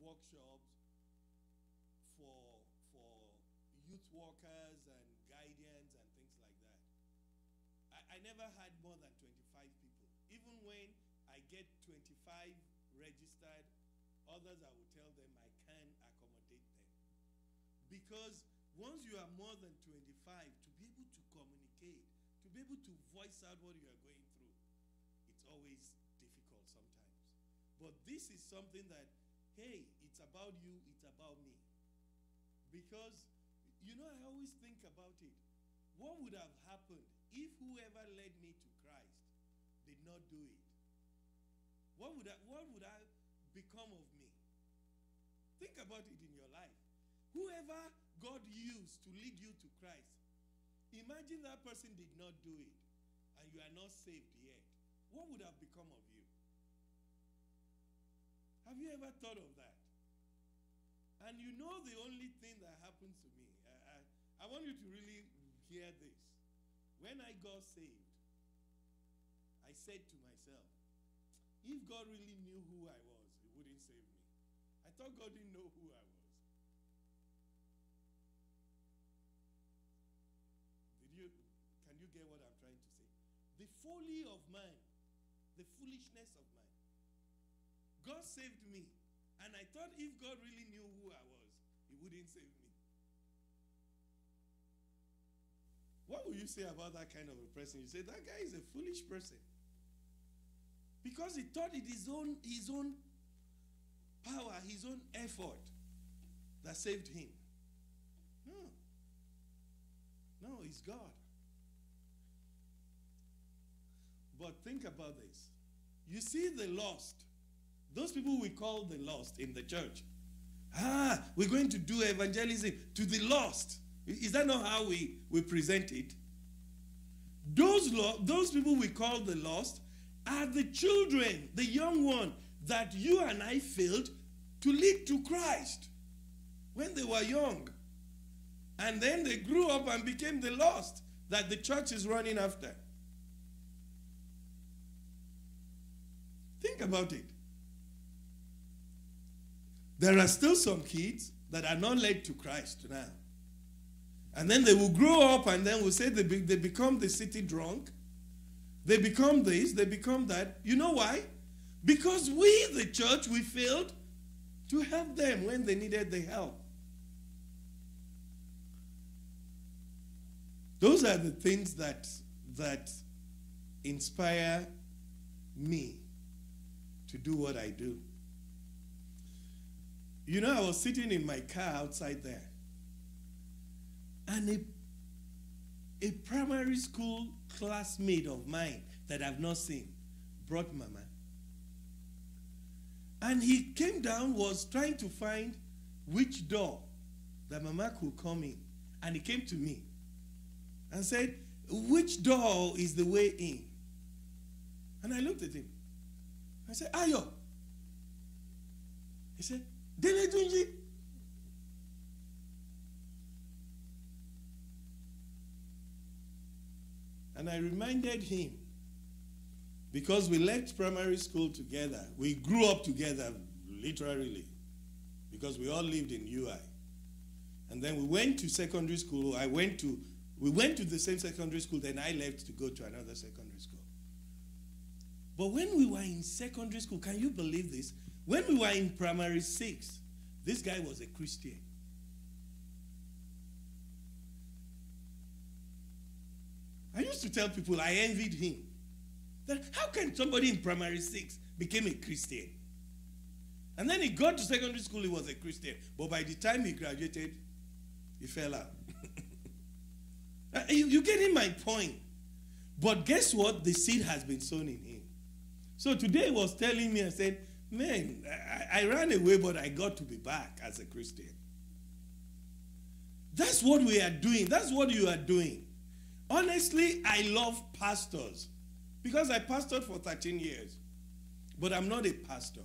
workshops for youth workers and guardians and things like that. I never had more than 25 people. Even when I get 25 registered, others I will tell them I can accommodate them. Because once you are more than 25, to be able to communicate, to be able to voice out what you are going through, it's always difficult sometimes. But this is something that, hey, it's about you, it's about me. Because, you know, I always think about it. What would have happened if whoever led me to Christ did not do it? What would I become of me? Think about it in your life. Whoever God used to lead you to Christ, imagine that person did not do it and you are not saved yet. What would have become of you? Have you ever thought of that? And you know the only thing that happens to me, I want you to really hear this. When I got saved, I said to myself, if God really knew who I was, he wouldn't save me. I thought God didn't know who I was. Can you get what I'm trying to say? The folly of man, the foolishness of man. God saved me, and I thought if God really knew who I was, he wouldn't save me. What would you say about that kind of a person? You say, that guy is a foolish person. Because he thought it his own power, his own effort that saved him. No, it's God. But think about this. You see the lost. Those people we call the lost in the church. We're going to do evangelism to the lost. Is that not how we present it? Those people we call the lost are the children, the young one that you and I failed to lead to Christ when they were young. And then they grew up and became the lost that the church is running after. Think about it. There are still some kids that are not led to Christ now. And then they will grow up and then we'll say they become the city drunk. They become this, they become that. You know why? Because we, the church, we failed to help them when they needed the help. Those are the things that inspire me to do what I do. You know, I was sitting in my car outside there, and a primary school classmate of mine that I've not seen brought Mama. And he came down, was trying to find which door that Mama could come in. And he came to me and said, which door is the way in? And I looked at him. I said, Ayo. He said, Dele Dunji. And I reminded him, because we left primary school together, we grew up together, literally, because we all lived in UI. And then we went to secondary school. We went to the same secondary school, then I left to go to another secondary school. But when we were in secondary school, can you believe this? When we were in primary 6, this guy was a Christian. I used to tell people I envied him. That how can somebody in primary 6 become a Christian? And then he got to secondary school, he was a Christian. But by the time he graduated, he fell out. You're getting my point. But guess what? The seed has been sown in him. So today he was telling me, I said, man, I ran away, but I got to be back as a Christian. That's what we are doing. That's what you are doing. Honestly, I love pastors because I pastored for 13 years. But I'm not a pastor.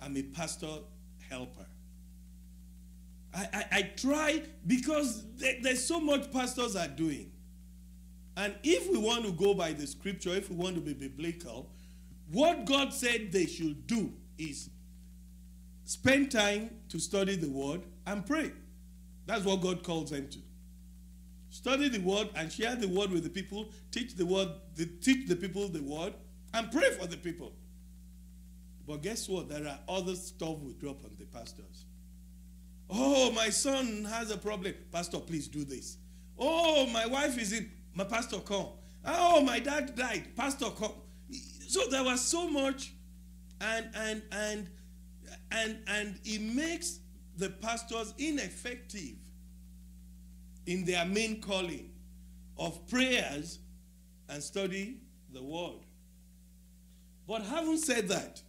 I'm a pastor helper. I try because there's so much pastors are doing. And if we want to go by the scripture, if we want to be biblical, what God said they should do is spend time to study the word and pray. That's what God calls them to. Study the word and share the word with the people, teach the people the word, and pray for the people. But guess what? There are other stuff we drop on the pastors. Oh, my son has a problem. Pastor, please do this. Oh, my wife is in. My pastor, come. Oh, my dad died. Pastor, come. So there was so much, and it makes the pastors ineffective in their main calling of prayers and study the word. But having said that,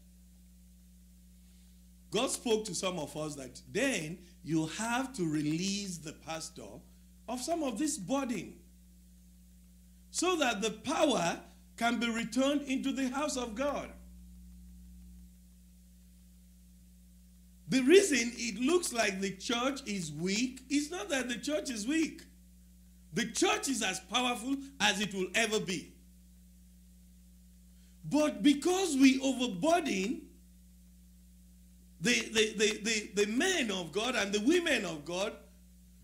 God spoke to some of us that then you have to release the pastor of some of this burden so that the power can be returned into the house of God. The reason it looks like the church is weak is not that the church is weak. The church is as powerful as it will ever be. But because we overburden the men of God and the women of God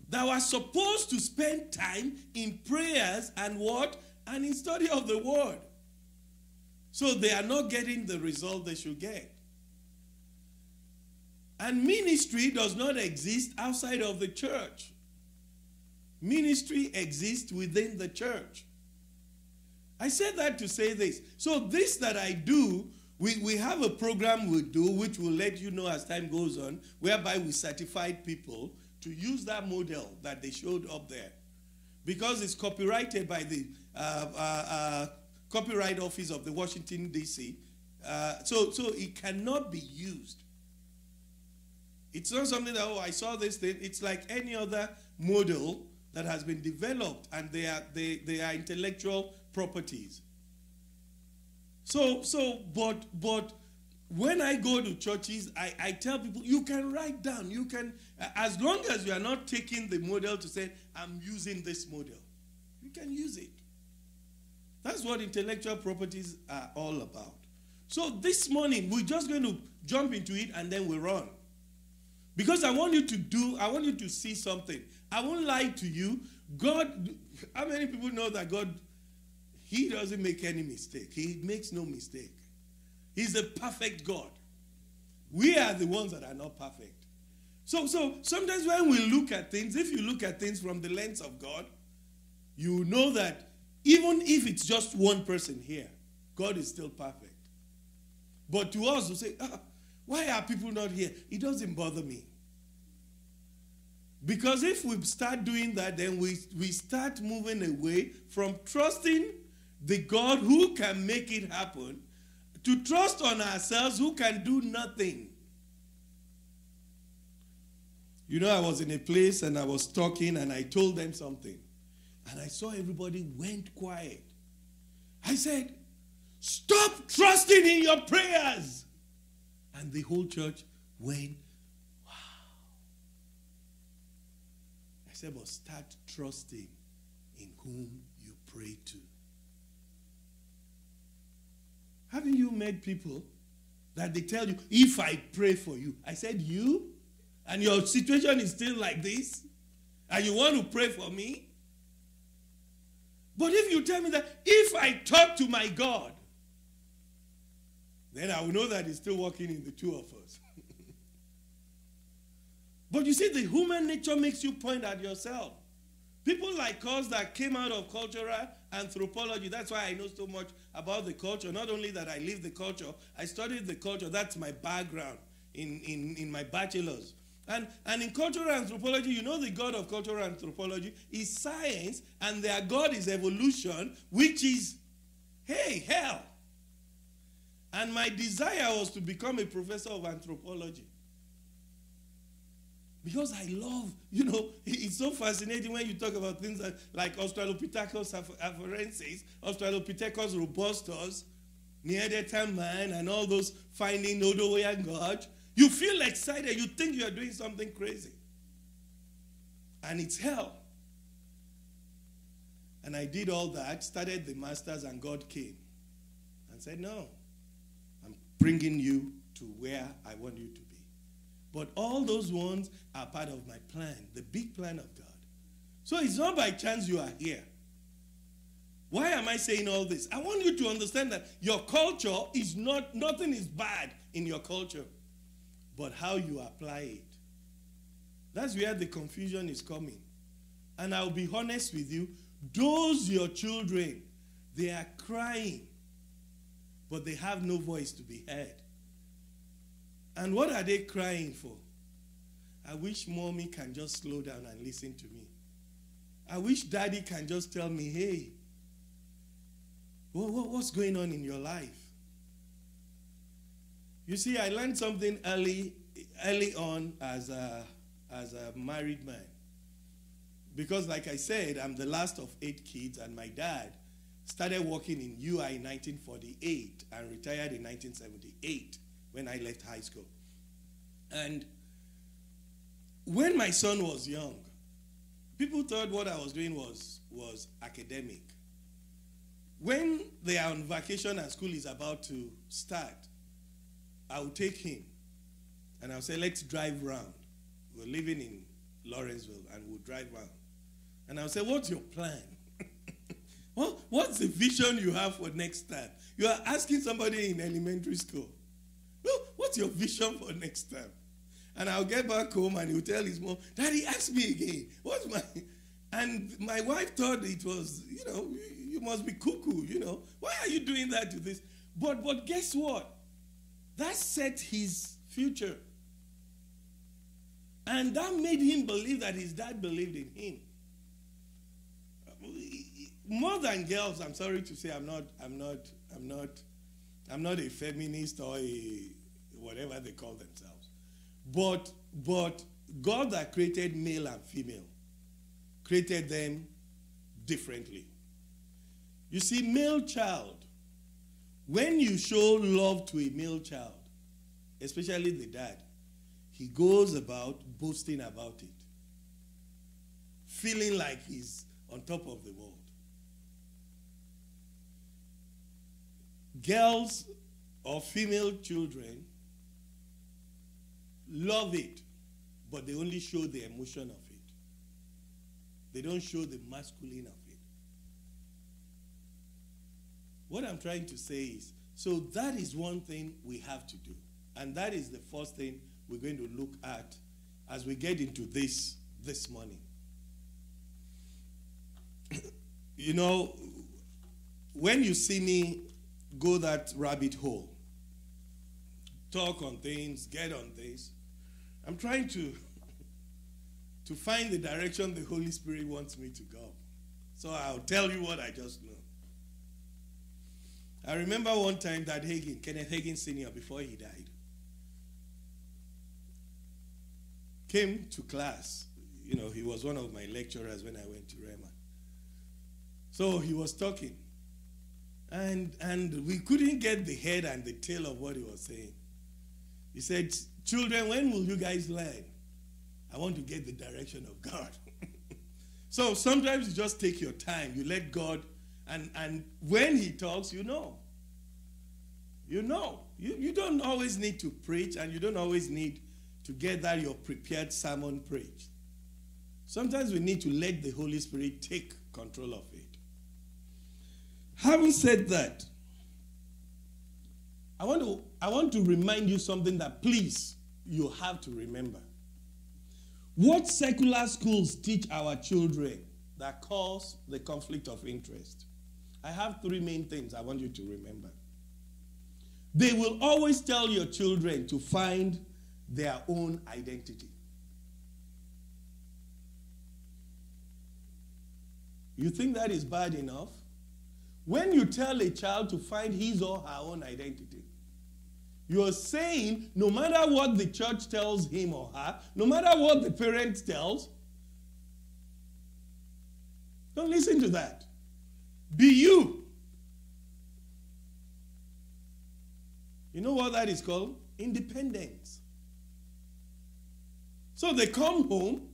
that were supposed to spend time in prayers and what? And in study of the word. So they are not getting the result they should get. And ministry does not exist outside of the church. Ministry exists within the church. I said that to say this. So this that I do, we have a program we do, which will let you know as time goes on, whereby we certified people to use that model that they showed up there. Because it's copyrighted by the Copyright Office of the Washington, D.C. So it cannot be used. It's not something that, oh, I saw this thing. It's like any other model that has been developed, and they are intellectual properties. But when I go to churches, I tell people, you can write down, you can, as long as you are not taking the model to say, I'm using this model, you can use it. That's what intellectual properties are all about. So this morning, we're just going to jump into it and then we run. Because I want you to see something. I won't lie to you. God, how many people know that God, He doesn't make any mistake. He makes no mistake. He's a perfect God. We are the ones that are not perfect. So sometimes when we look at things, if you look at things from the lens of God, you know that even if it's just one person here, God is still perfect. But to us, we say, why are people not here? It doesn't bother me. Because if we start doing that, then we start moving away from trusting the God who can make it happen to trust on ourselves who can do nothing. You know, I was in a place and I was talking and I told them something. And I saw everybody went quiet. I said, stop trusting in your prayers. And the whole church went, wow. I said, but start trusting in whom you pray to. Haven't you met people that they tell you, if I pray for you? I said, you? And your situation is still like this? And you want to pray for me? But if you tell me that, if I talk to my God, then I will know that He's still working in the two of us. But you see, the human nature makes you point at yourself. People like us that came out of cultural anthropology, that's why I know so much about the culture. Not only that I live the culture, I studied the culture. That's my background in my bachelor's. And in cultural anthropology, you know the God of cultural anthropology is science, and their God is evolution, which is, hey, hell. And my desire was to become a professor of anthropology. Because I love, you know, it's so fascinating when you talk about things like Australopithecus afarensis, Australopithecus robustus, Neanderthal man, and all those finding Odoyan God. You feel excited. You think you are doing something crazy. And it's hell. And I did all that, started the masters, and God came and said, no, I'm bringing you to where I want you to be. But all those ones are part of my plan, the big plan of God. So it's not by chance you are here. Why am I saying all this? I want you to understand that your culture is not, nothing is bad in your culture, but how you apply it. That's where the confusion is coming. And I'll be honest with you, those your children, they are crying, but they have no voice to be heard. And what are they crying for? I wish mommy can just slow down and listen to me. I wish daddy can just tell me, hey, what's going on in your life? You see, I learned something early on as a married man. Because like I said, I'm the last of 8 kids, and my dad started working in UI in 1948 and retired in 1978 when I left high school. And when my son was young, people thought what I was doing was academic. When they are on vacation and school is about to start, I will take him and I'll say, let's drive round. We're living in Lawrenceville and we'll drive round. And I'll say, what's your plan? What's the vision you have for next time? You are asking somebody in elementary school, what's your vision for next time? And I'll get back home and he'll tell his mom, Daddy, ask me again. What's my... And my wife thought it was, you must be cuckoo, Why are you doing that to this? But guess what? That set his future. And that made him believe that his dad believed in him. More than girls, I'm sorry to say, I'm not a feminist or a whatever they call themselves. But God that created male and female created them differently. You see, male child, when you show love to a male child, especially the dad, he goes about boasting about it, feeling like he's on top of the world. Girls or female children love it, but they only show the emotion of it. They don't show the masculine of it. What I'm trying to say is, so that is one thing we have to do. And that is the first thing we're going to look at as we get into this morning. When you see me go that rabbit hole, talk on things, get on things, I'm trying to find the direction the Holy Spirit wants me to go. So I'll tell you what I just know. I remember one time that Kenneth Hagin Sr., before he died, came to class. He was one of my lecturers when I went to Rhema. So he was talking. And we couldn't get the head and the tail of what he was saying. He said, children, when will you guys learn? I want to get the direction of God. So sometimes you just take your time. You let God, and when he talks, you know. You don't always need to preach, and you don't always need to get that your prepared sermon preached. Sometimes we need to let the Holy Spirit take control of it. Having said that, I want to remind you something that, please, you have to remember. What secular schools teach our children that cause the conflict of interest? I have 3 main things I want you to remember. They will always tell your children to find their own identity. You think that is bad enough? When you tell a child to find his or her own identity, you're saying no matter what the church tells him or her, no matter what the parent tells, don't listen to that. Be you. You know what that is called? Independence. So they come home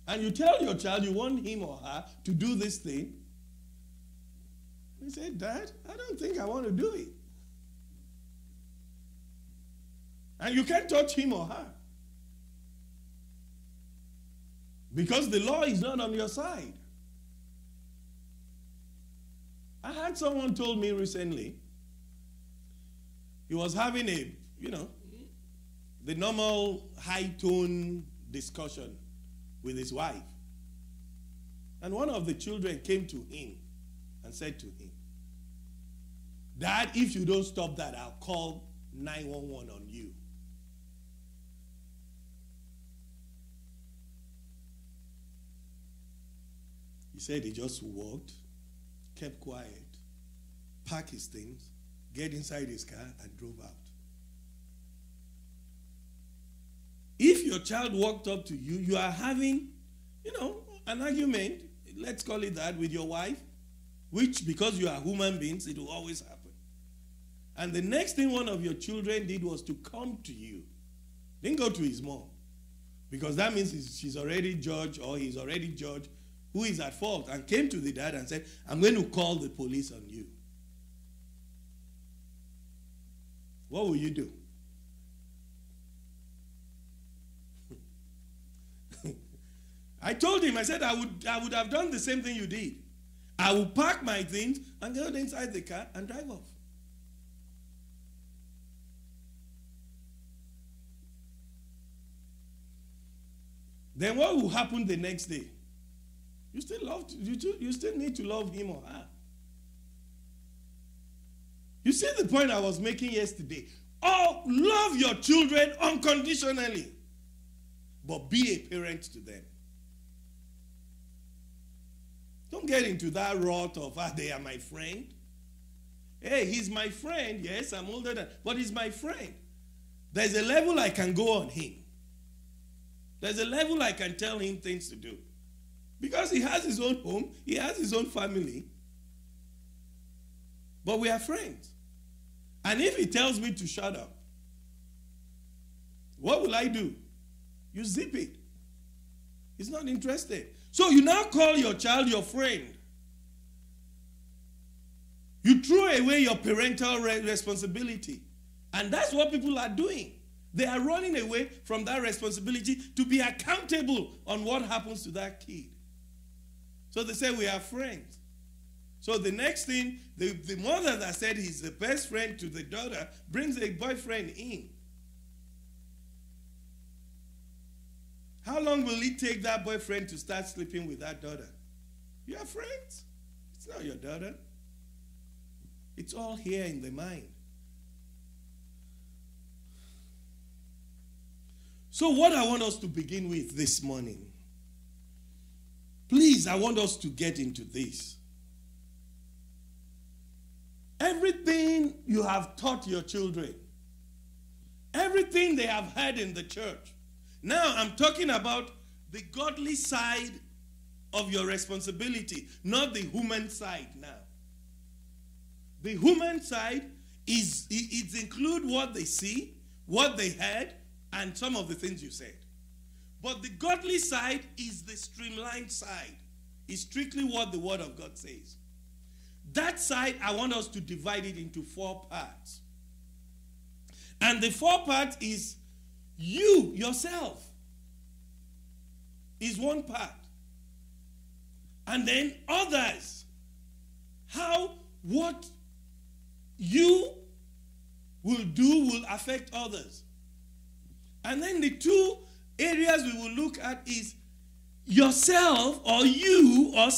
and you tell your child you want him or her to do this thing. They say, Dad, I don't think I want to do it. And you can't touch him or her. Because the law is not on your side. I had someone told me recently, he was having the normal high-tone discussion with his wife. And one of the children came to him and said to him, "Dad, if you don't stop that, I'll call 911 on you." He said he just walked, kept quiet, packed his things, get inside his car, and drove out. If your child walked up to you, you are having, an argument, let's call it that, with your wife, which, because you are human beings, it will always happen. And the next thing one of your children did was to come to you. Didn't go to his mom. Because that means she's already judged, or he's already judged who is at fault, and came to the dad and said, "I'm going to call the police on you." What will you do? I told him, I said, I would have done the same thing you did. I will pack my things and go inside the car and drive off. Then what will happen the next day? You still need to love him or her. You see the point I was making yesterday? Oh, love your children unconditionally, but be a parent to them. Don't get into that rut of, they are my friend. Hey, he's my friend. Yes, I'm older than, but he's my friend. There's a level I can go on him. There's a level I can tell him things to do. Because he has his own home, he has his own family. But we are friends. And if he tells me to shut up, what will I do? You zip it. He's not interested. So you now call your child your friend. You throw away your parental responsibility. And that's what people are doing. They are running away from that responsibility to be accountable on what happens to that kid. So they say we are friends. So the next thing, the mother that said he's the best friend to the daughter brings a boyfriend in. How long will it take that boyfriend to start sleeping with that daughter? You are friends. It's not your daughter. It's all here in the mind. So what I want us to begin with this morning, please, I want us to get into this. Everything you have taught your children, everything they have heard in the church. Now I'm talking about the godly side of your responsibility, not the human side now. The human side it includes what they see, what they heard, and some of the things you said. But the godly side is the streamlined side. It's strictly what the Word of God says. That side, I want us to divide it into 4 parts. And the 4 parts is you, yourself, is one part. And then others. What you will do will affect others. And then the 2 areas we will look at is yourself or you or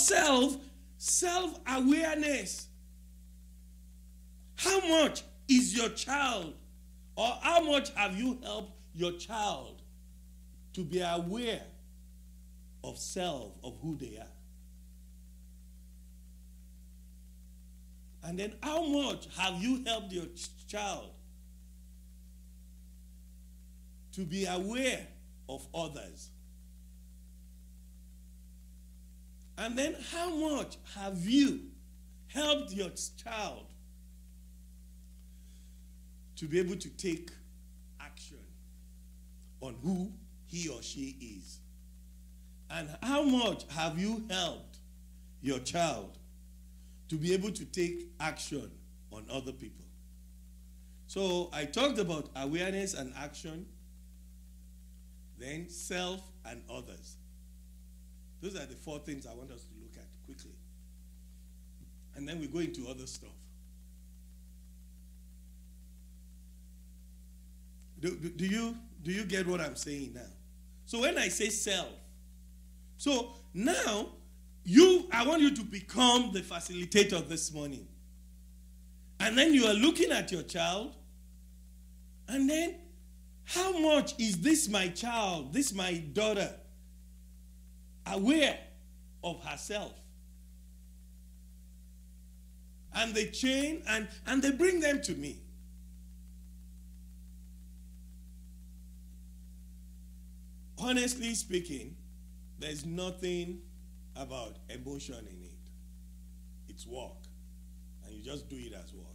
self-awareness. How much is your child, or how much have you helped your child to be aware of self, of who they are? And then how much have you helped your child to be aware of others? And then how much have you helped your child to be able to take action on who he or she is? And how much have you helped your child to be able to take action on other people? So I talked about awareness and action, then self and others. Those are the 4 things I want us to look at quickly. And then we go into other stuff. Do you get what I'm saying now? So when I say self, so now I want you to become the facilitator this morning. And then you are looking at your child, and then how much is this my child, this my daughter, aware of herself? And they chain and they bring them to me. Honestly speaking, there's nothing about emotion in it. It's work. And you just do it as work.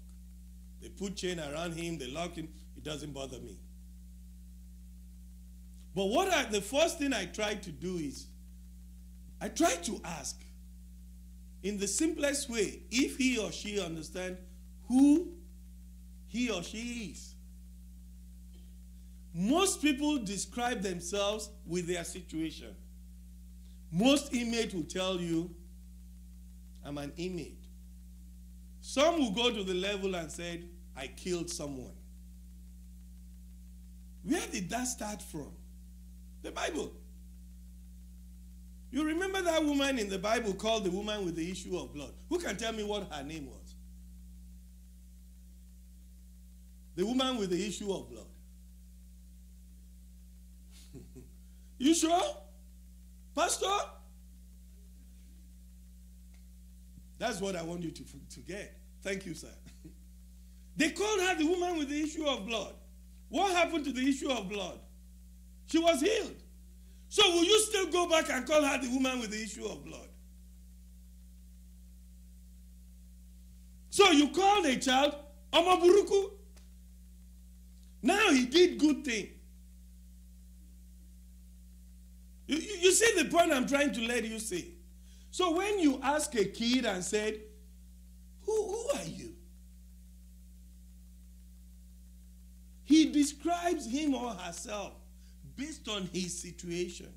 They put chain around him, they lock him, it doesn't bother me. But the first thing I try to do is, I try to ask, in the simplest way, if he or she understands who he or she is. Most people describe themselves with their situation. Most inmates will tell you, I'm an inmate. Some will go to the level and say, I killed someone. Where did that start from? The Bible. You remember that woman in the Bible called the woman with the issue of blood? Who can tell me what her name was? The woman with the issue of blood. You sure? Pastor? That's what I want you to get. Thank you, sir. They called her the woman with the issue of blood. What happened to the issue of blood? She was healed. So will you still go back and call her the woman with the issue of blood? So you called a child Omoburuku. Now he did good thing. You see the point I'm trying to let you see. So when you ask a kid and said, who are you? He describes him or herself based on his situation.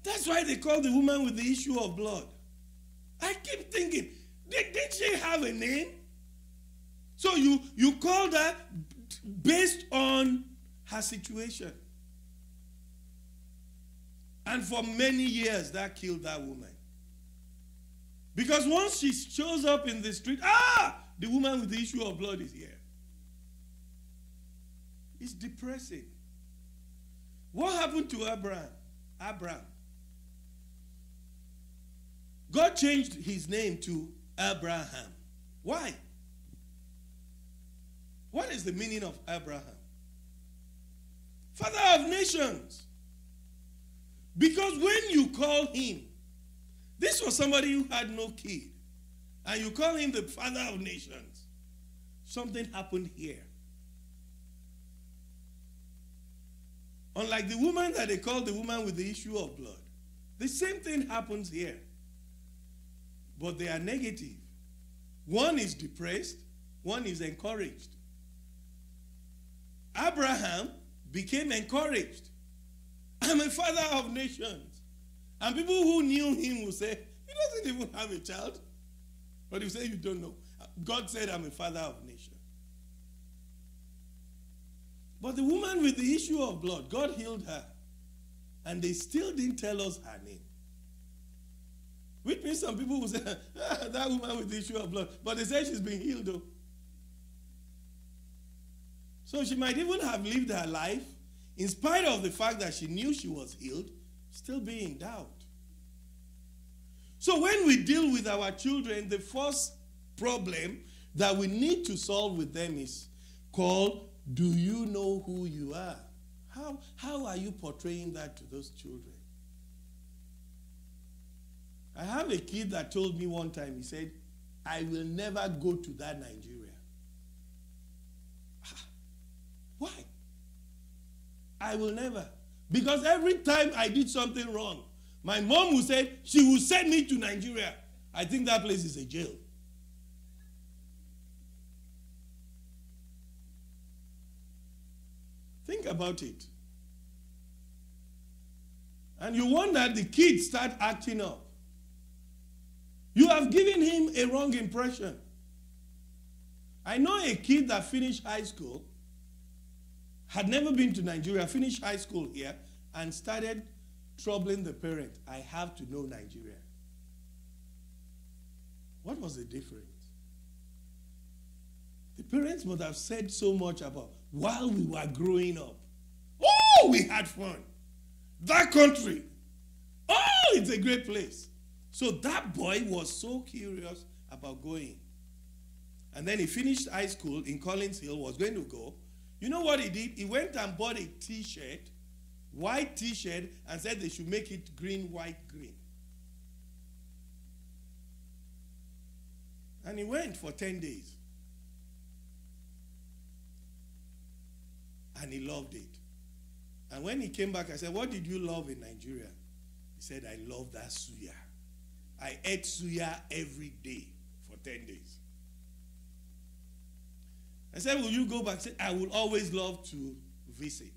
That's why they call the woman with the issue of blood. I keep thinking, did she have a name? So you called her based on her situation. And for many years, that killed that woman. Because once she shows up in the street, the woman with the issue of blood is here. It's depressing. What happened to Abraham? God changed his name to Abraham. Why? What is the meaning of Abraham? Father of nations. Because when you call him, this was somebody who had no kid, and you call him the father of nations, something happened here. Unlike the woman that they call the woman with the issue of blood, the same thing happens here. But they are negative. One is depressed, one is encouraged. Abraham became encouraged. I'm a father of nations. And people who knew him will say, he doesn't even have a child. But you say you don't know. God said, I'm a father of nations. But the woman with the issue of blood, God healed her. And they still didn't tell us her name. Which means some people will say, that woman with the issue of blood. But they say she's been healed though. So she might even have lived her life, in spite of the fact that she knew she was healed, still be in doubt. So when we deal with our children, the first problem that we need to solve with them is called, do you know who you are? How are you portraying that to those children? I have a kid that told me one time, he said, I will never go to that Nigeria. Why? I will never. Because every time I did something wrong, my mom would say, she will send me to Nigeria. I think that place is a jail. Think about it. And you wonder the kid start acting up. You have given him a wrong impression. I know a kid that finished high school, had never been to Nigeria, finished high school here, and started troubling the parent. I have to know Nigeria. What was the difference? The parents must have said so much about while we were growing up. Oh, we had fun. That country. Oh, it's a great place. So that boy was so curious about going. And then he finished high school in Collins Hill, was going to go. You know what he did? He went and bought a t-shirt, white t-shirt, and said they should make it green, white, green. And he went for 10 days. And he loved it. And when he came back, I said, what did you love in Nigeria? He said, I love that suya. I ate suya every day for 10 days. I said, will you go back? He said, I will always love to visit.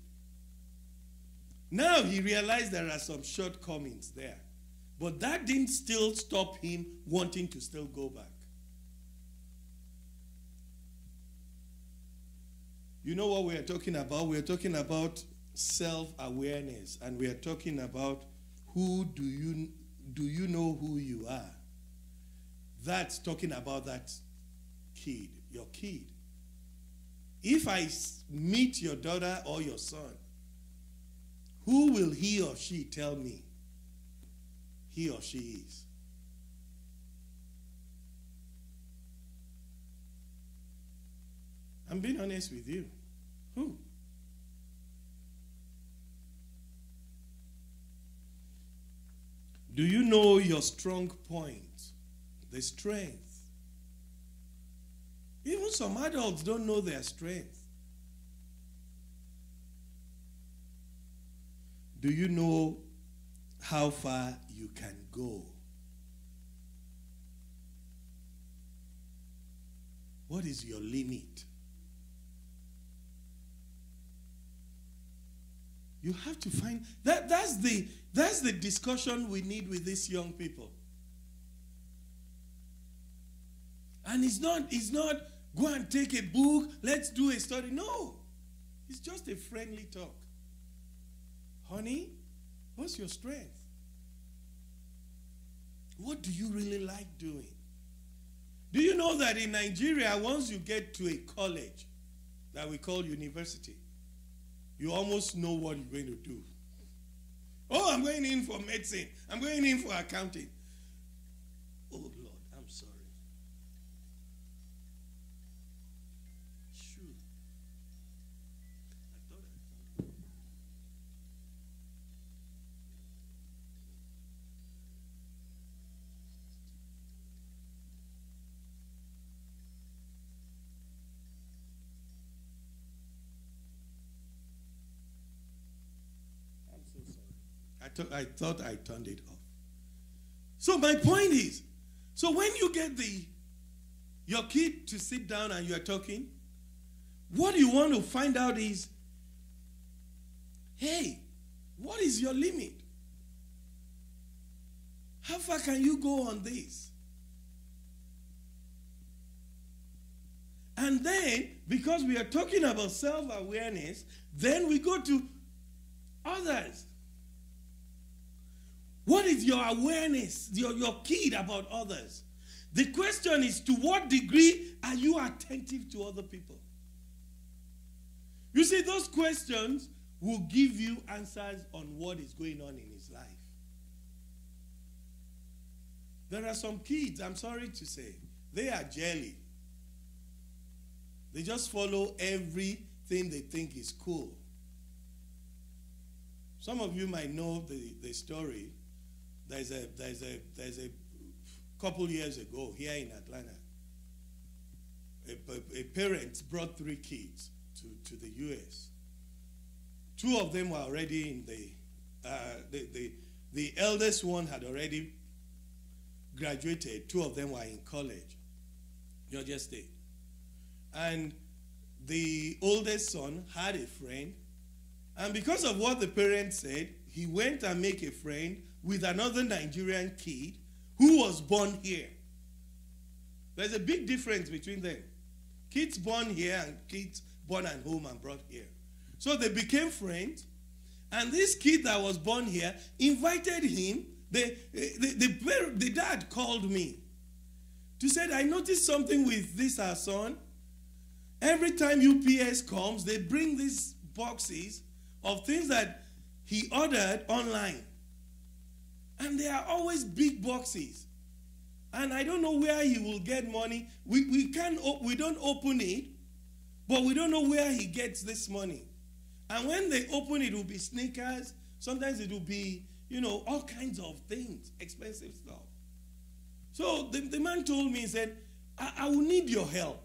Now he realized there are some shortcomings there. But that didn't still stop him wanting to still go back. You know what we are talking about? We are talking about self-awareness. And we are talking about who do you know who you are? That's talking about that kid, your kid. If I meet your daughter or your son, who will he or she tell me he or she is? I'm being honest with you. Who? Do you know your strong point? The strength. Even some adults don't know their strength. Do you know how far you can go? What is your limit? You have to find that's the discussion we need with these young people. And it's not go and take a book, let's do a study. No. It's just a friendly talk. Honey, what's your strength? What do you really like doing? Do you know that in Nigeria, once you get to a college that we call university, you almost know what you're going to do. Oh, I'm going in for medicine. I'm going in for accounting. Oh, Lord, I'm sorry. Shoot. I thought I thought I turned it off. So my point is, so when you get your kid to sit down and you are talking, what you want to find out is, hey, what is your limit? How far can you go on this? And then, because we are talking about self-awareness, then we go to others. What is your awareness, your kid about others? The question is, to what degree are you attentive to other people? You see, those questions will give you answers on what is going on in his life. There are some kids, I'm sorry to say, they are jelly. They just follow everything they think is cool. Some of you might know the story. There's a couple years ago here in Atlanta, a parent brought 3 kids to the U.S. 2 of them were already in the eldest one had already graduated. 2 of them were in college, Georgia State. And the oldest son had a friend, and because of what the parents said, he went and make a friend with another Nigerian kid who was born here. There's a big difference between them. Kids born here and kids born at home and brought here. So they became friends. And this kid that was born here invited him. The dad called me to say, I noticed something with this our son. Every time UPS comes, they bring these boxes of things that he ordered online. And they are always big boxes. And I don't know where he will get money. We don't open it, but we don't know where he gets this money. And when they open it, will be sneakers. Sometimes it will be, all kinds of things, expensive stuff. So the man told me, he said, I will need your help.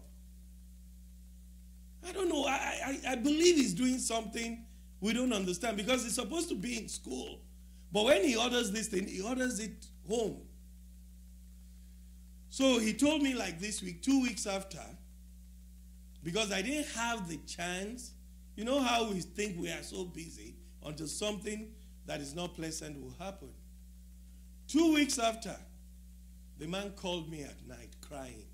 I don't know. I believe he's doing something we don't understand because he's supposed to be in school. But when he orders this thing, he orders it home. So he told me like this week, 2 weeks after, because I didn't have the chance. You know how we think we are so busy until something that is not pleasant will happen. 2 weeks after, the man called me at night crying.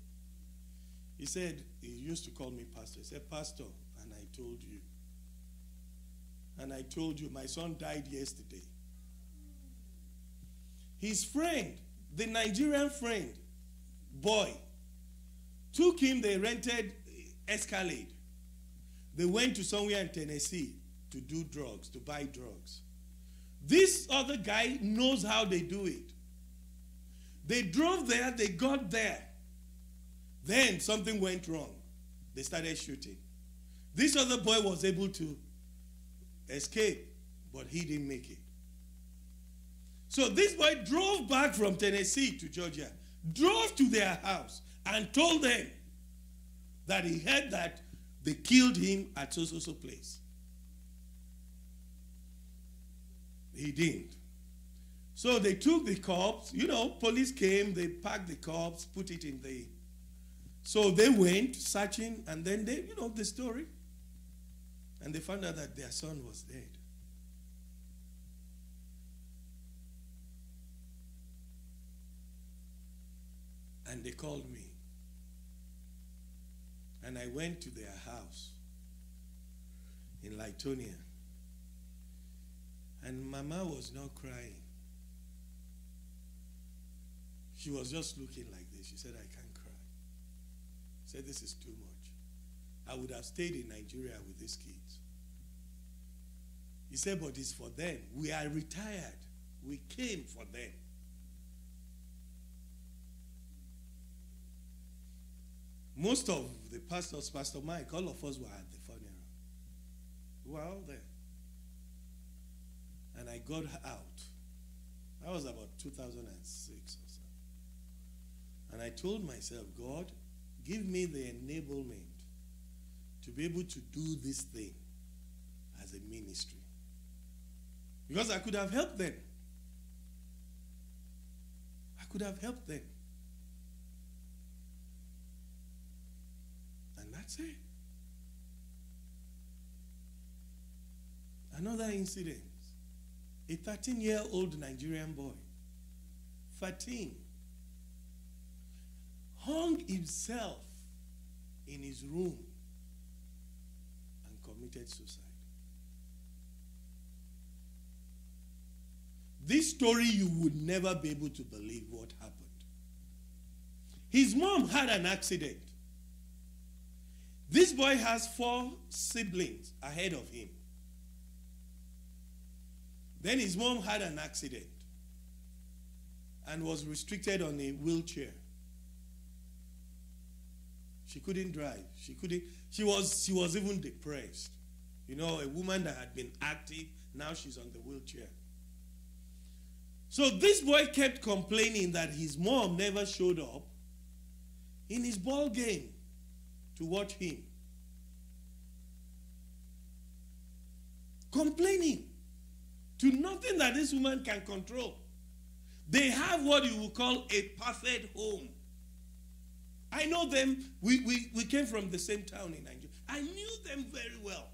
He said, he used to call me pastor. He said, Pastor, and I told you. And I told you, my son died yesterday. His friend, the Nigerian friend, boy, took him, they rented Escalade. They went to somewhere in Tennessee to do drugs, to buy drugs. This other guy knows how they do it. They drove there, they got there. Then something went wrong. They started shooting. This other boy was able to escape, but he didn't make it. So this boy drove back from Tennessee to Georgia, drove to their house, and told them that he heard that they killed him at so place. He didn't. So they took the corpse. Police came, they packed the corpse, put it in the... So they went searching, and then they, the story. And they found out that their son was dead. And they called me. And I went to their house in Litonia. And Mama was not crying. She was just looking like this. She said, I can't cry. I said, this is too much. I would have stayed in Nigeria with these kids. He said, but it's for them. We are retired. We came for them. Most of the pastors, Pastor Mike, all of us were at the funeral. We were all there. And I got out. That was about 2006 or so. And I told myself, God, give me the enablement to be able to do this thing as a ministry. Because I could have helped them. I could have helped them. And that's it. Another incident. A 13-year-old Nigerian boy, 13, hung himself in his room and committed suicide. This story, you would never be able to believe what happened. His mom had an accident. This boy has 4 siblings ahead of him. Then his mom had an accident and was restricted on a wheelchair. She couldn't drive. She was even depressed. A woman that had been active, now she's on the wheelchair. So this boy kept complaining that his mom never showed up in his ball game to watch him. Complaining to nothing that this woman can control. They have what you would call a perfect home. I know them. We came from the same town in Nigeria. I knew them very well.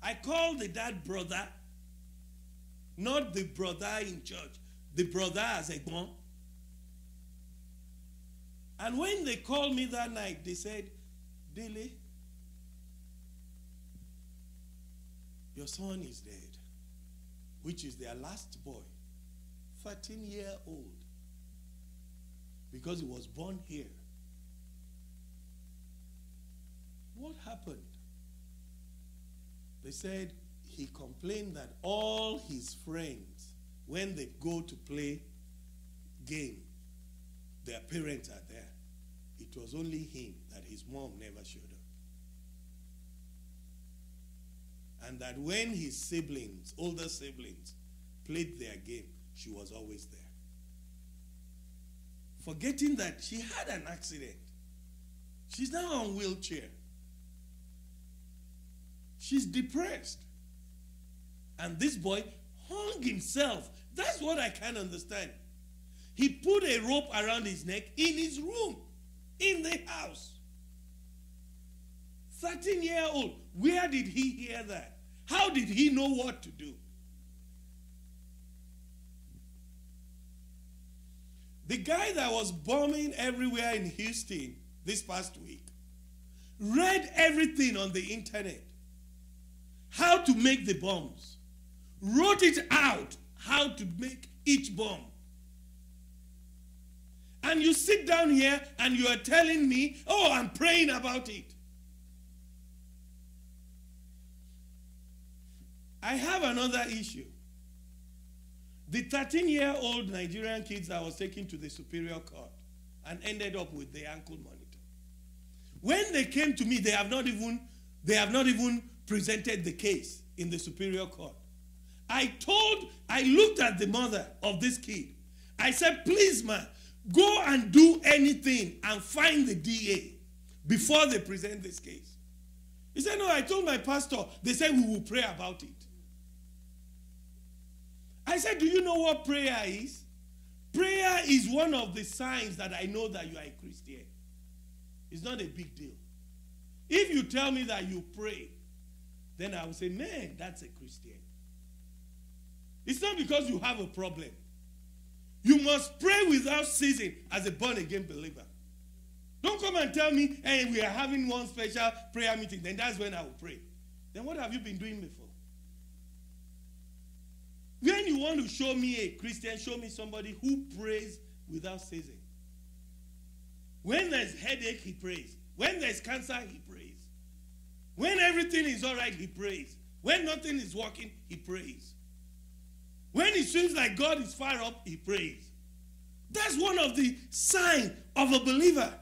I called the dad brother Not the brother in church. The brother as a gbon. And when they called me that night, they said, Dele, your son is dead, which is their last boy, 13-year-old, because he was born here. What happened? They said he complained that all his friends, when they go to play game, their parents are there. It was only him that his mom never showed up. And that when his siblings, older siblings, played their game, she was always there. Forgetting that she had an accident. She's now on wheelchair. She's depressed. And this boy hung himself. That's what I can't understand. He put a rope around his neck in his room, in the house. 13-year-old. Where did he hear that? How did he know what to do? The guy that was bombing everywhere in Houston this past week read everything on the internet. How to make the bombs. Wrote it out, how to make each bomb. And you sit down here and you are telling me, oh, I'm praying about it. I have another issue. The 13-year-old Nigerian kids that was taken to the Superior Court and ended up with the ankle monitor. When they came to me, they have not even presented the case in the Superior Court. I looked at the mother of this kid. I said, please, ma, go and do anything and find the DA before they present this case. He said, no, I told my pastor. They said we will pray about it. I said, do you know what prayer is? Prayer is one of the signs that I know that you are a Christian. It's not a big deal. If you tell me that you pray, then I will say, man, that's a Christian. It's not because you have a problem. You must pray without ceasing as a born-again believer. Don't come and tell me, hey, we are having one special prayer meeting, then that's when I will pray. Then what have you been doing before? When you want to show me a Christian, show me somebody who prays without ceasing. When there's headache, he prays. When there's cancer, he prays. When everything is all right, he prays. When nothing is working, he prays. When it seems like God is far up, he prays. That's one of the signs of a believer.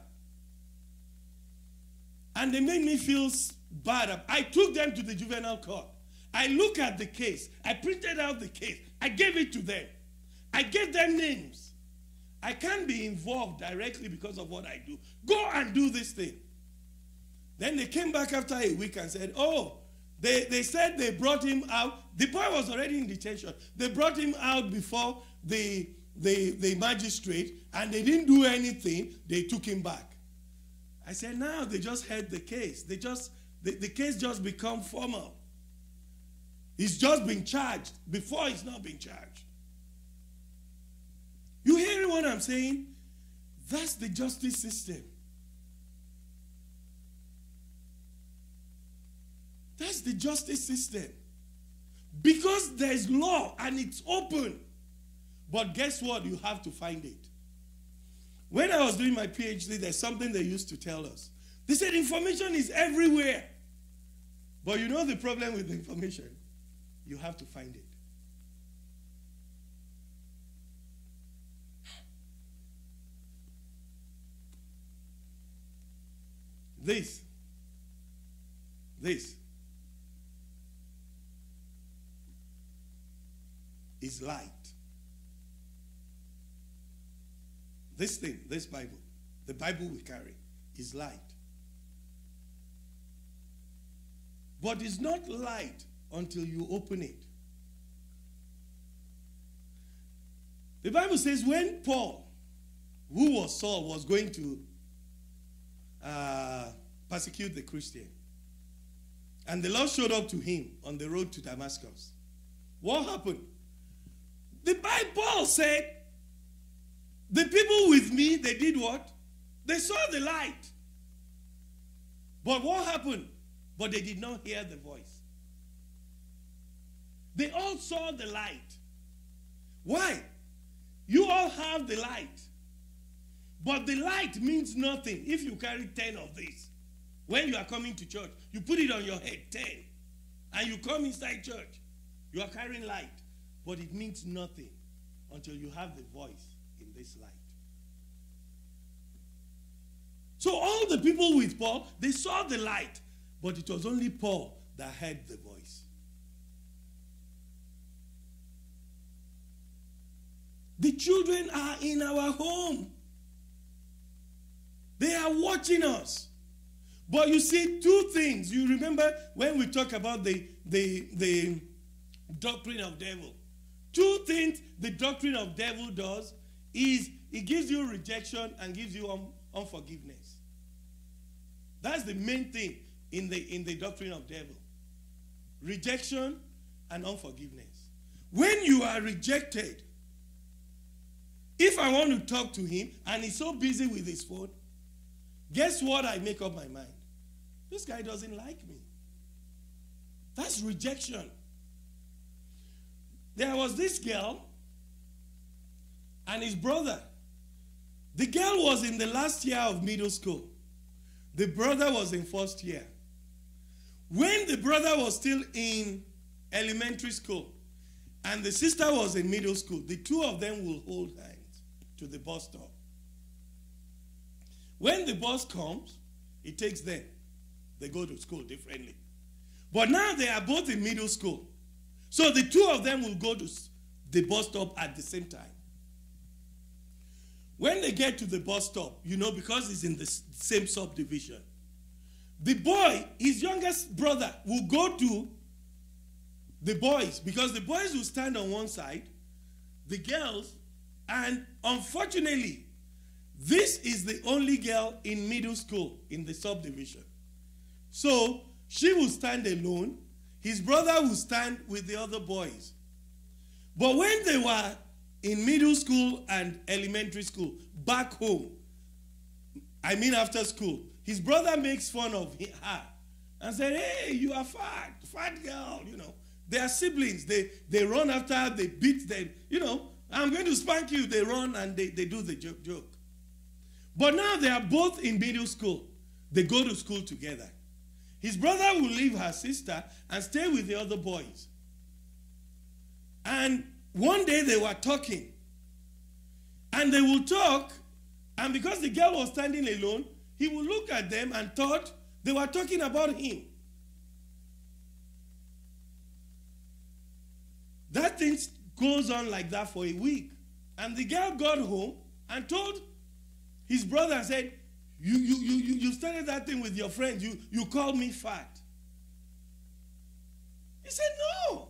And they made me feel bad. I took them to the juvenile court. I looked at the case. I printed out the case. I gave it to them. I gave them names. I can't be involved directly because of what I do. Go and do this thing. Then they came back after a week and said, oh, they said they brought him out. The boy was already in detention. They brought him out before the magistrate, and they didn't do anything. They took him back. I said, now they just heard the case. The case just become formal. He's just been charged before he's not been charged. You hearing what I'm saying? That's the justice system. That's the justice system. Because there's law and it's open. But guess what? You have to find it. When I was doing my PhD, there's something they used to tell us. They said information is everywhere. But you know the problem with the information? You have to find it. This is light. This thing, this Bible, the Bible we carry, is light. But it's not light until you open it. The Bible says when Paul, who was Saul, was going to persecute the Christian, and the Lord showed up to him on the road to Damascus, what happened? The Bible said, the people with me, they did what? They saw the light. But what happened? But they did not hear the voice. They all saw the light. Why? You all have the light. But the light means nothing if you carry 10 of these. When you are coming to church, you put it on your head, 10. And you come inside church. You are carrying light. But it means nothing until you have the voice in this light. So all the people with Paul, they saw the light. But it was only Paul that heard the voice. The children are in our home. They are watching us. But you see two things. You remember when we talk about the doctrine of devil. Two things the doctrine of devil does is it gives you rejection and gives you unforgiveness. That's the main thing in the doctrine of devil. Rejection and unforgiveness. When you are rejected, if I want to talk to him and he's so busy with his phone, guess what? I make up my mind. This guy doesn't like me. That's rejection. There was this girl and his brother. The girl was in the last year of middle school. The brother was in first year. When the brother was still in elementary school and the sister was in middle school, the two of them will hold hands to the bus stop. When the bus comes, it takes them. They go to school differently. But now they are both in middle school. So the two of them will go to the bus stop at the same time. When they get to the bus stop, because it's in the same subdivision, the boy, his youngest brother, will go to the boys because the boys will stand on one side, the girls, and unfortunately, this is the only girl in middle school in the subdivision. So she will stand alone. His brother will stand with the other boys. But when they were in middle school and elementary school, back home, I mean after school, his brother makes fun of her and said, hey, you are fat girl, They are siblings. They run after her, they beat them, I'm going to spank you. They run and they do the joke. But now they are both in middle school. They go to school together. His brother will leave her sister and stay with the other boys. And one day they were talking. And they will talk. And because the girl was standing alone, he will look at them and thought they were talking about him. That thing goes on like that for a week. And the girl got home and told his brother and said, you started that thing with your friends. You called me fat. He said, no.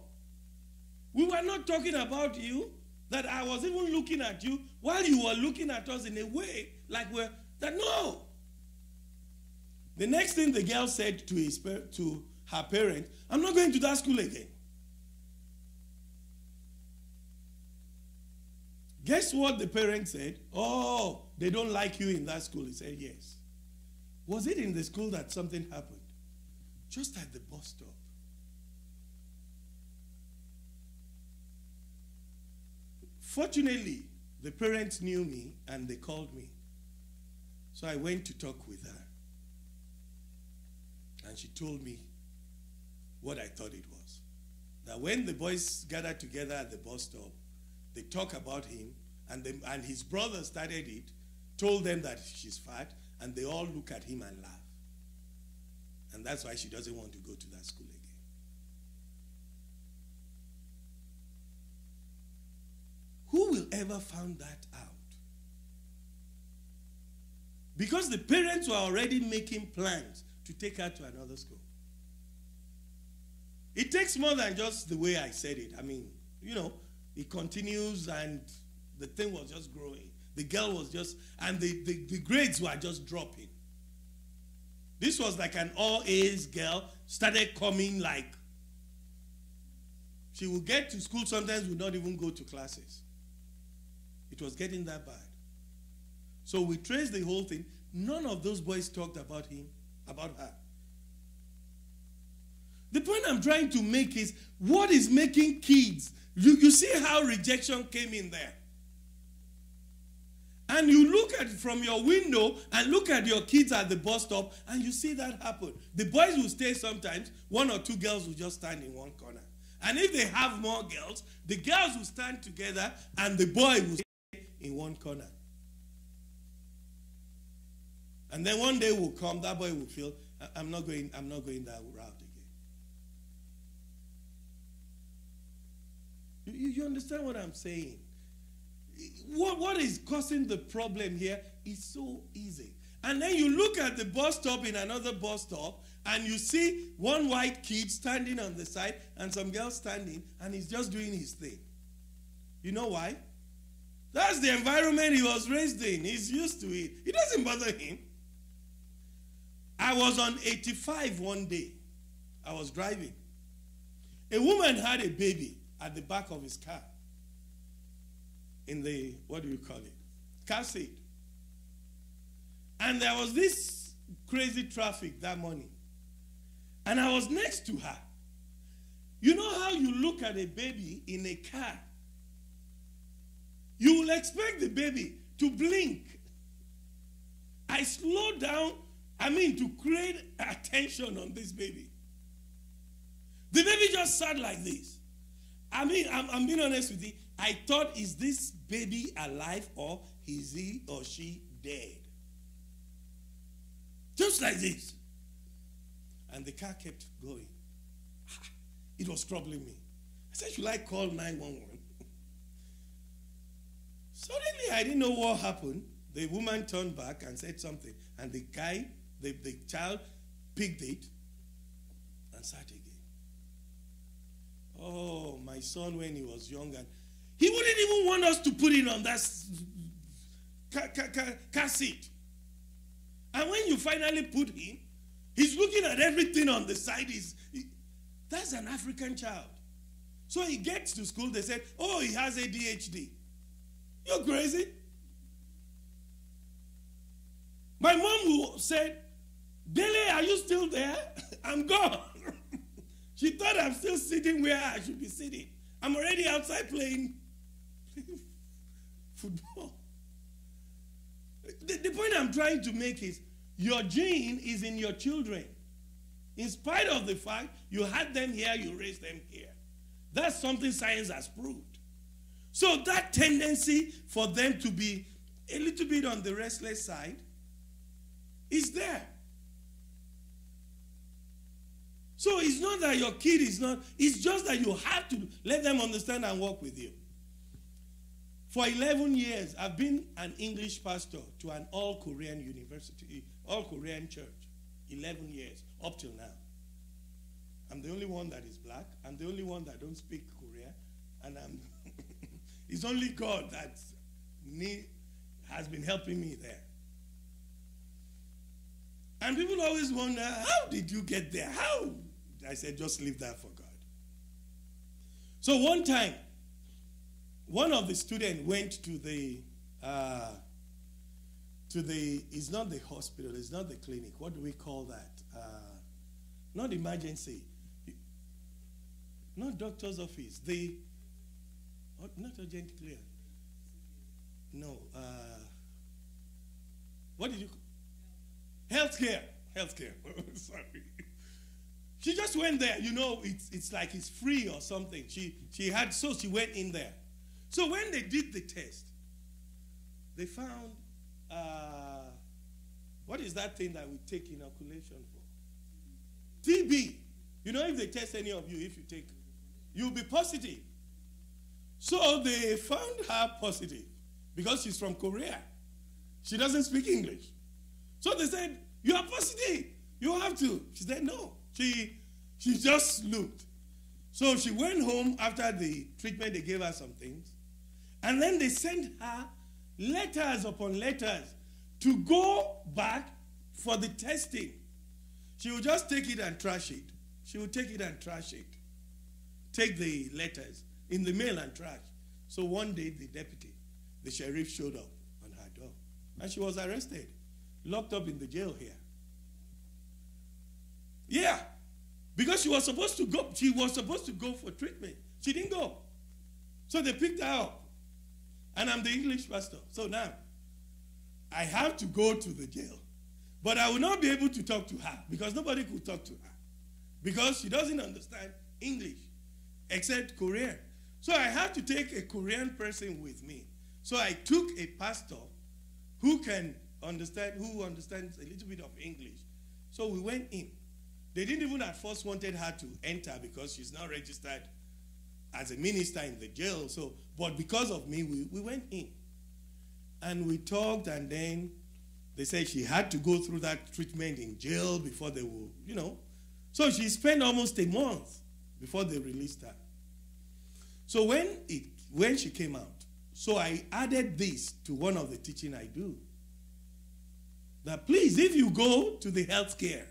We were not talking about you. That I was even looking at you while you were looking at us in a way like no. The next thing the girl said to her parents, I'm not going to that school again. Guess what the parents said? Oh, they don't like you in that school. He said, yes. Was it in the school that something happened? Just at the bus stop. Fortunately, the parents knew me and they called me. So I went to talk with her. And she told me what I thought it was. That when the boys gathered together at the bus stop, they talk about him, and his brother started it, told them that she's fat, and they all look at him and laugh. And that's why she doesn't want to go to that school again. Who will ever find that out? Because the parents were already making plans to take her to another school. It takes more than just the way I said it. I mean, it continues and the thing was just growing. The girl was just, and the grades were just dropping. This was like an all A's girl, started coming like, She would get to school, sometimes would not even go to classes. It was getting that bad. So we traced the whole thing. None of those boys talked about him, about her. The point I'm trying to make is, what is making kids? You see how rejection came in there. And you look at it from your window and look at your kids at the bus stop and you see that happen. The boys will stay sometimes, one or two girls will just stand in one corner. And if they have more girls, the girls will stand together and the boy will stay in one corner. And then one day will come, that boy will feel, I'm not going that route again. You understand what I'm saying? What is causing the problem here is so easy. And then you look at the bus stop in another bus stop and you see one white kid standing on the side and some girl standing and he's just doing his thing. You know why? That's the environment he was raised in. He's used to it. It doesn't bother him. I was on 85 one day. I was driving. A woman had a baby at the back of his car. In the, what do you call it? Car seat. And there was this crazy traffic that morning. And I was next to her. You know how you look at a baby in a car? You will expect the baby to blink. I slowed down, to create attention on this baby. The baby just sat like this. I'm being honest with you. I thought, is this baby alive or is he or she dead? Just like this. And the car kept going. It was troubling me. I said, should I call 911? Suddenly, I didn't know what happened. The woman turned back and said something. And the guy, the child, picked it and sat again. Oh, my son, when he was young, and he wouldn't even want us to put it on that car seat. And when you finally put him, he's looking at everything on the side. That's an African child. So he gets to school, they said, oh, he has ADHD. You're crazy. My mom said, Dele, are you still there? I'm gone. She thought I'm still sitting where I should be sitting. I'm already outside playing football. The point I'm trying to make is, your gene is in your children. In spite of the fact you had them here, you raised them here. That's something science has proved. So that tendency for them to be a little bit on the restless side is there. So it's not that your kid is not, it's just that you have to let them understand and work with you. For 11 years, I've been an English pastor to an all-Korean university, all-Korean church. 11 years, up till now. I'm the only one that is black. I'm the only one that don't speak Korean. And it's only God that has been helping me there. And people always wonder, how did you get there? How? I said, just leave that for God. So one time, one of the students went to the, it's not the hospital, it's not the clinic. What do we call that? Not emergency. Not doctor's office. Not urgent care. No. What did you call? Healthcare. Sorry. She just went there. You know, it's like it's free or something. She went in there. So when they did the test, they found, what is that thing that we take inoculation for? TB. You know, if they test any of you, if you take, you'll be positive. So they found her positive because she's from Korea. She doesn't speak English. So they said, you are positive. You have to. She said, no. She just looked. So she went home after the treatment. They gave her some things. And then they sent her letters upon letters to go back for the testing. She would just take it and trash it. She would take it and trash it. take the letters in the mail and trash. So one day the deputy, the sheriff, showed up on her door. And she was arrested, locked up in the jail here. Yeah. Because she was supposed to go. She was supposed to go for treatment. She didn't go. So they picked her up. And I'm the English pastor. So now, I have to go to the jail. But I will not be able to talk to her because nobody could talk to her. Because she doesn't understand English except Korean. So I have to take a Korean person with me. So I took a pastor who understands a little bit of English. So we went in. They didn't even at first wanted her to enter because she's not registered as a minister in the jail. So, but because of me, we went in. And we talked, and then they said she had to go through that treatment in jail before they will, So she spent almost a month before they released her. So when she came out, so I added this to one of the teaching I do. That please, if you go to the healthcare,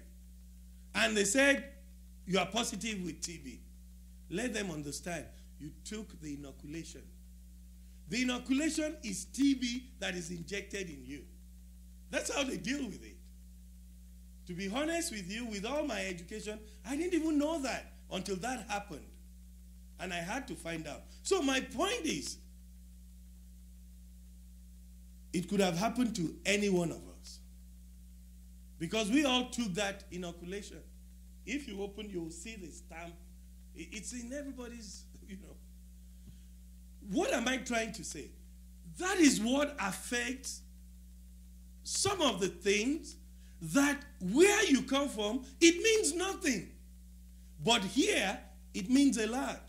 and they said, you are positive with TB, let them understand you took the inoculation. The inoculation is TB that is injected in you. That's how they deal with it. To be honest with you, with all my education, I didn't even know that until that happened. And I had to find out. So my point is, it could have happened to any one of us. Because we all took that inoculation. If you open, you will see the stamp. It's in everybody's, What am I trying to say? That is what affects some of the things that where you come from, it means nothing. But here, it means a lot.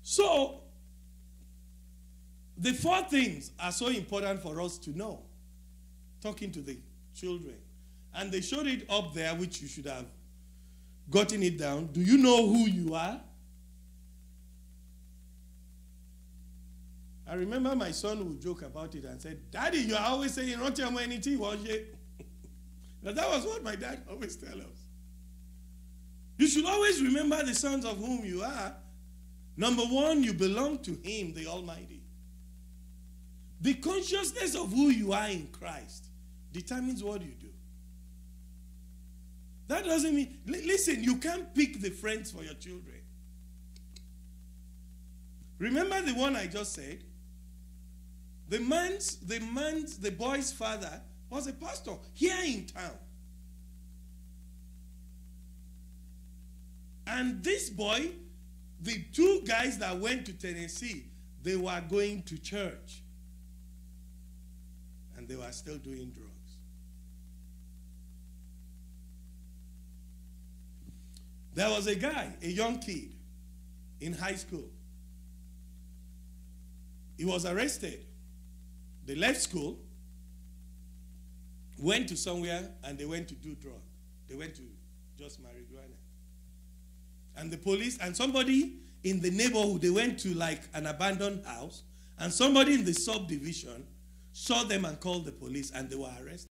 So, the 4 things are so important for us to know, talking to the children. And they showed it up there, which you should have gotten it down. Do you know who you are? I remember my son would joke about it and said, Daddy, you are always saying, "Don't tell me anything, was it?" That was what my dad always tells us. You should always remember the sons of whom you are. Number 1, you belong to Him, the Almighty. The consciousness of who you are in Christ determines what you do. That doesn't mean, listen, you can't pick the friends for your children. Remember the one I just said? The boy's father was a pastor here in town. And this boy, the 2 guys that went to Tennessee, they were going to church. And they were still doing drugs. There was a guy, a young kid, in high school. He was arrested. They left school, went to somewhere, and they went to do drugs. They went to just marijuana. And the police, and somebody in the neighborhood, they went to like an abandoned house, and somebody in the subdivision saw them and called the police, and they were arrested.